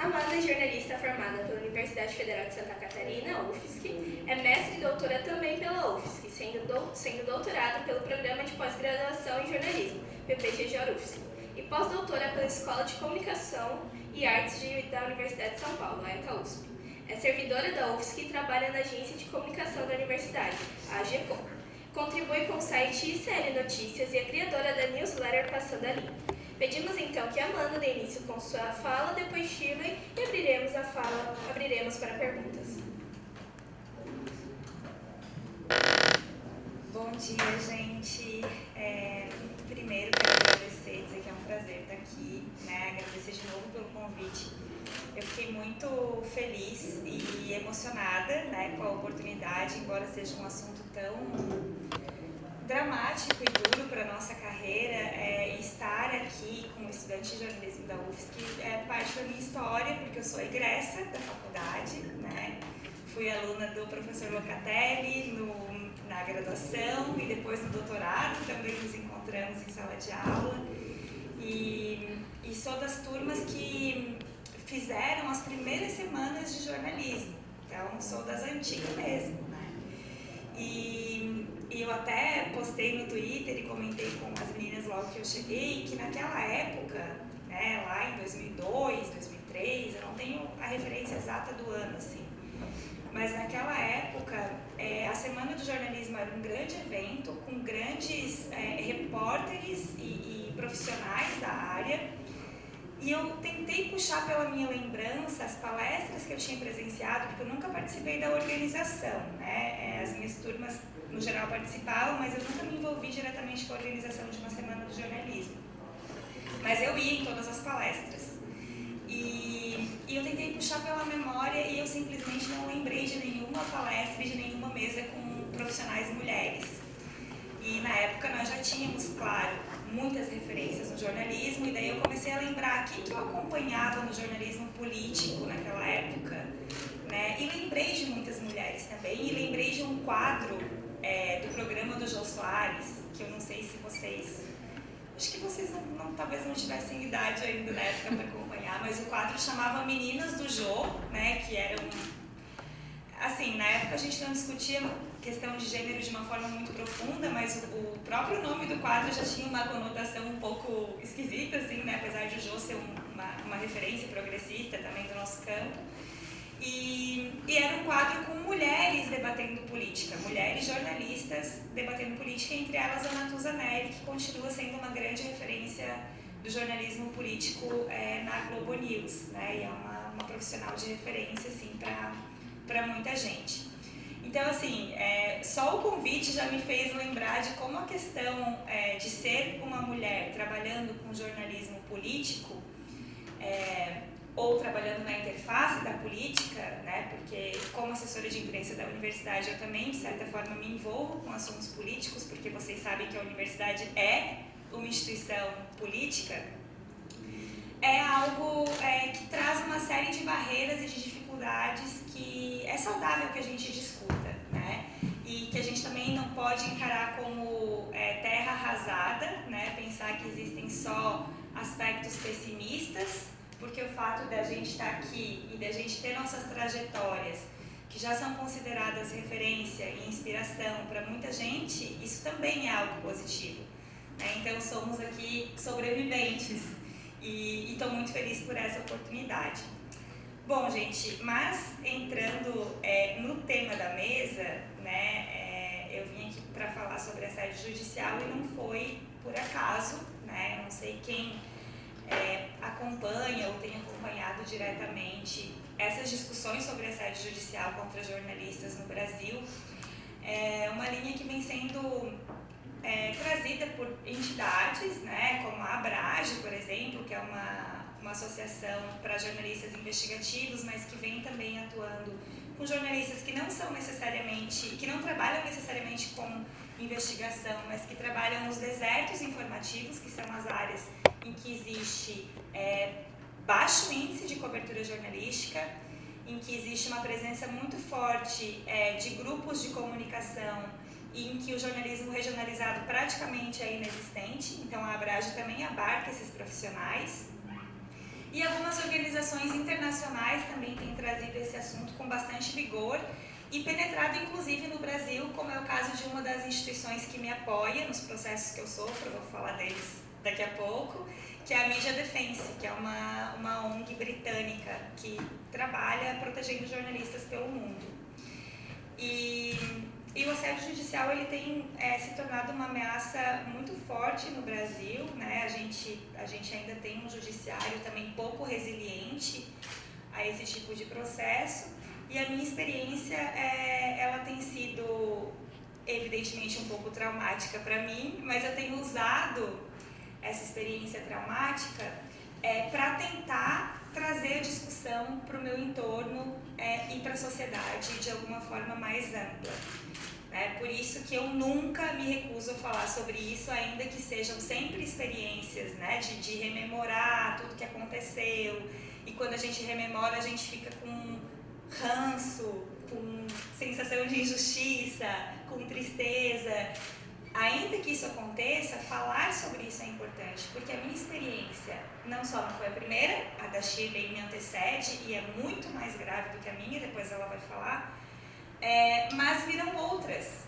Amanda é jornalista formada pela Universidade Federal de Santa Catarina, UFSC, é mestre e doutora também pela UFSC, sendo doutorada pelo Programa de Pós-Graduação em Jornalismo, PPG-UFSC, e pós-doutora pela Escola de Comunicação e Artes da Universidade de São Paulo, a ECA-USP. É servidora da UFSC e trabalha na Agência de Comunicação da Universidade, a AGECOM. Contribui com o site ICL Notícias e é criadora da newsletter Passando a Limpo. Pedimos então que Amanda dê início com sua fala, depois Shirley, e abriremos para perguntas. Bom dia, gente. Primeiro quero agradecer, dizer que é um prazer estar aqui, né? Agradecer de novo pelo convite. Eu fiquei muito feliz e emocionada, né, com a oportunidade, embora seja um assunto tão dramático e duro para a nossa carreira, estar aqui como estudante de jornalismo da UFSC é parte da minha história, porque eu sou egressa da faculdade, né? Fui aluna do professor Locatelli na graduação e depois no doutorado, também nos encontramos em sala de aula. E sou das turmas que fizeram as primeiras semanas de jornalismo, então sou das antigas mesmo, né? E eu até postei no Twitter e comentei com as meninas logo que eu cheguei, que naquela época, né, lá em 2002, 2003, eu não tenho a referência exata do ano, assim, mas naquela época, a Semana do Jornalismo era um grande evento com grandes repórteres e profissionais da área. E eu tentei puxar pela minha lembrança as palestras que eu tinha presenciado, porque eu nunca participei da organização, né? As minhas turmas, no geral, participavam, mas eu nunca me envolvi diretamente com a organização de uma Semana do Jornalismo. Mas eu ia em todas as palestras. E eu tentei puxar pela memória e eu simplesmente não lembrei de nenhuma palestra e de nenhuma mesa com profissionais mulheres. E na época nós já tínhamos, claro, muitas referências no jornalismo, e daí eu comecei a lembrar quem que eu acompanhava no jornalismo político naquela época, né? E lembrei de muitas mulheres também, e lembrei de um quadro do programa do Jô Soares, que eu não sei se vocês... Acho que vocês talvez não tivessem idade ainda na época para acompanhar, mas o quadro chamava Meninas do Jô, né? Que era assim, na época a gente não discutia questão de gênero de uma forma muito profunda, mas o próprio nome do quadro já tinha uma conotação um pouco esquisita, assim, né? Apesar de o Jô ser uma referência progressista também do nosso campo. E era um quadro com mulheres debatendo política, mulheres jornalistas debatendo política, entre elas a Natuza Neri, que continua sendo uma grande referência do jornalismo político na Globo News, né? E é uma profissional de referência, assim, para muita gente. Então, assim, só o convite já me fez lembrar de como a questão de ser uma mulher trabalhando com jornalismo político, ou trabalhando na interface da política, né, porque como assessora de imprensa da universidade eu também, de certa forma, me envolvo com assuntos políticos, porque vocês sabem que a universidade é uma instituição política, é algo que traz uma série de barreiras e de dificuldades que é saudável que a gente discuta, né? E que a gente também não pode encarar como terra arrasada, né? Pensar que existem só aspectos pessimistas, porque o fato da gente estar aqui e da gente ter nossas trajetórias, que já são consideradas referência e inspiração para muita gente, isso também é algo positivo, né? Então somos aqui sobreviventes e estou muito feliz por essa oportunidade. Bom, gente, mas entrando no tema da mesa, né, eu vim aqui para falar sobre assédio judicial e não foi por acaso, né? Eu não sei quem acompanha ou tem acompanhado diretamente essas discussões sobre assédio judicial contra jornalistas no Brasil. É uma linha que vem sendo trazida por entidades, né, como a Abrage, por exemplo, que é uma associação para jornalistas investigativos, mas que vem também atuando com jornalistas que não são necessariamente, que não trabalham necessariamente com investigação, mas que trabalham nos desertos informativos, que são as áreas em que existe baixo índice de cobertura jornalística, em que existe uma presença muito forte de grupos de comunicação e em que o jornalismo regionalizado praticamente é inexistente. Então a Abrage também abarca esses profissionais. E algumas organizações internacionais também têm trazido esse assunto com bastante vigor e penetrado inclusive no Brasil, como é o caso de uma das instituições que me apoia nos processos que eu sofro, eu vou falar deles daqui a pouco, que é a Media Defense, que é uma ONG britânica que trabalha protegendo jornalistas pelo mundo. E o assédio judicial ele tem se tornado uma ameaça muito forte no Brasil, né? A gente ainda tem um judiciário também pouco resiliente a esse tipo de processo. E a minha experiência, ela tem sido, evidentemente, um pouco traumática para mim, mas eu tenho usado essa experiência traumática para tentar trazer a discussão para o meu entorno e para a sociedade de alguma forma mais ampla. Por isso que eu nunca me recuso a falar sobre isso, ainda que sejam sempre experiências, né, de rememorar tudo que aconteceu. E quando a gente rememora, a gente fica com ranço, com sensação de injustiça, com tristeza. Ainda que isso aconteça, falar sobre isso é importante, porque a minha experiência não só não foi a primeira, a da Shirley me antecede e é muito mais grave do que a minha, depois ela vai falar, mas viram outras,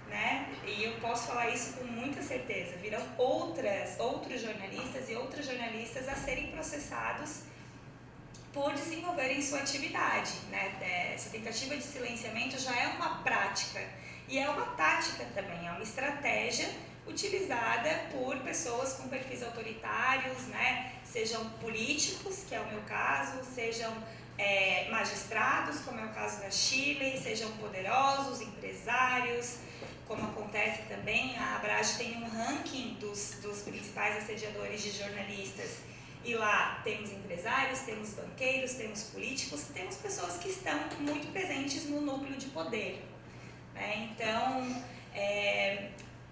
né? E eu posso falar isso com muita certeza, viram outros jornalistas e outras jornalistas a serem processados por desenvolverem sua atividade, né? Essa tentativa de silenciamento já é uma prática e é uma tática também, é uma estratégia utilizada por pessoas com perfis autoritários, né? Sejam políticos, que é o meu caso, sejam magistrados, como é o caso da Shirley, sejam poderosos, empresários, como acontece também. A Abrage tem um ranking dos principais assediadores de jornalistas. E lá temos empresários, temos banqueiros, temos políticos, temos pessoas que estão muito presentes no núcleo de poder. Né? Então,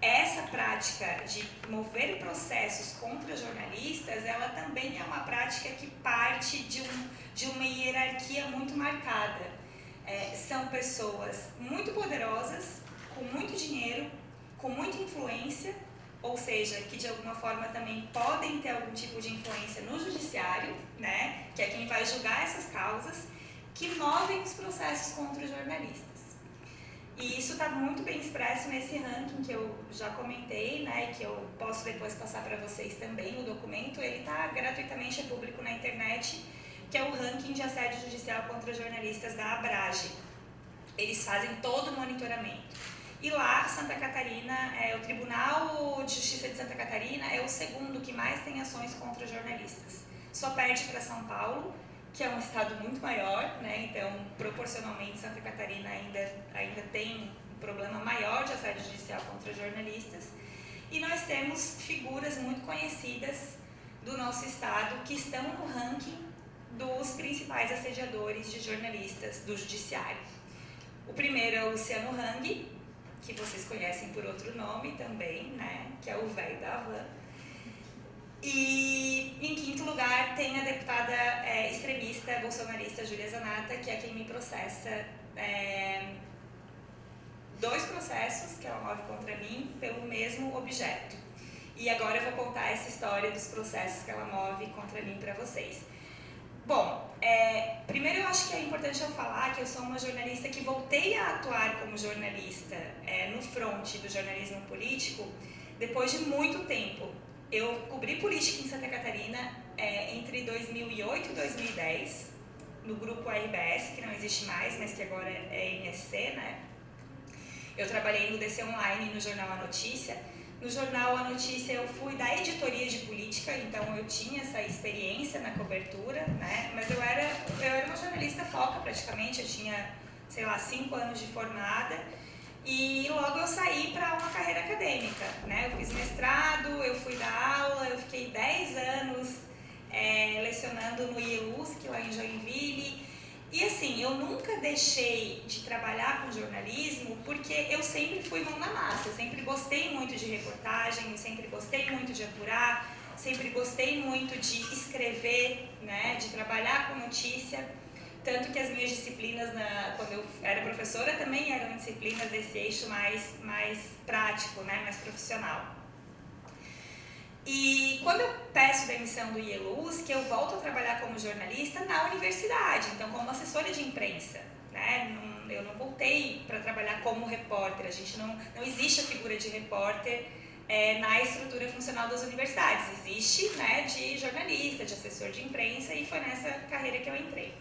essa prática de mover processos contra jornalistas, ela também é uma prática que parte de uma hierarquia muito marcada. São pessoas muito poderosas, com muito dinheiro, com muita influência, ou seja, que de alguma forma também podem ter algum tipo de influência no judiciário, né, que é quem vai julgar essas causas, que movem os processos contra os jornalistas. E isso está muito bem expresso nesse ranking que eu já comentei, né, que eu posso depois passar para vocês também. O documento ele está gratuitamente público na internet, que é o ranking de assédio judicial contra jornalistas da Abrage. Eles fazem todo o monitoramento. E lá, Santa Catarina, o Tribunal de Justiça de Santa Catarina é o segundo que mais tem ações contra jornalistas. Só perde para São Paulo, que é um estado muito maior, né? Então, proporcionalmente, Santa Catarina ainda tem um problema maior de assédio judicial contra jornalistas. E nós temos figuras muito conhecidas do nosso estado que estão no ranking dos principais assediadores de jornalistas do judiciário. O primeiro é o Luciano Hang, que vocês conhecem por outro nome também, né? Que é o velho da Havan. E em quinto lugar tem a deputada extremista bolsonarista Júlia Zanata, que é quem me processa 2 processos que ela move contra mim pelo mesmo objeto. E agora eu vou contar essa história dos processos que ela move contra mim para vocês. Bom, primeiro eu acho que é importante eu falar que eu sou uma jornalista que voltei a atuar como jornalista no fronte do jornalismo político depois de muito tempo. Eu cobri política em Santa Catarina entre 2008 e 2010, no grupo RBS, que não existe mais, mas que agora é MSC, né? Eu trabalhei no DC Online e no Jornal A Notícia. No Jornal A Notícia eu fui da editoria de política, então eu tinha essa experiência na cobertura, né? Mas eu era uma jornalista foca praticamente, eu tinha, sei lá, 5 anos de formada e logo eu saí para uma carreira acadêmica, né? Eu fiz mestrado, eu fui dar aula, eu fiquei 10 anos lecionando no IEUSC, lá em Joinville. E assim, eu nunca deixei de trabalhar com jornalismo porque eu sempre fui mão na massa, eu sempre gostei muito de reportagem, eu sempre gostei muito de apurar, sempre gostei muito de escrever, né, de trabalhar com notícia, tanto que as minhas disciplinas, quando eu era professora, também eram disciplinas desse eixo mais prático, né, mais profissional. E quando eu peço demissão do IELUS, que eu volto a trabalhar como jornalista na universidade, então como assessora de imprensa, né? Eu não voltei para trabalhar como repórter, a gente não existe a figura de repórter na estrutura funcional das universidades, existe, né, de jornalista, de assessor de imprensa, e foi nessa carreira que eu entrei.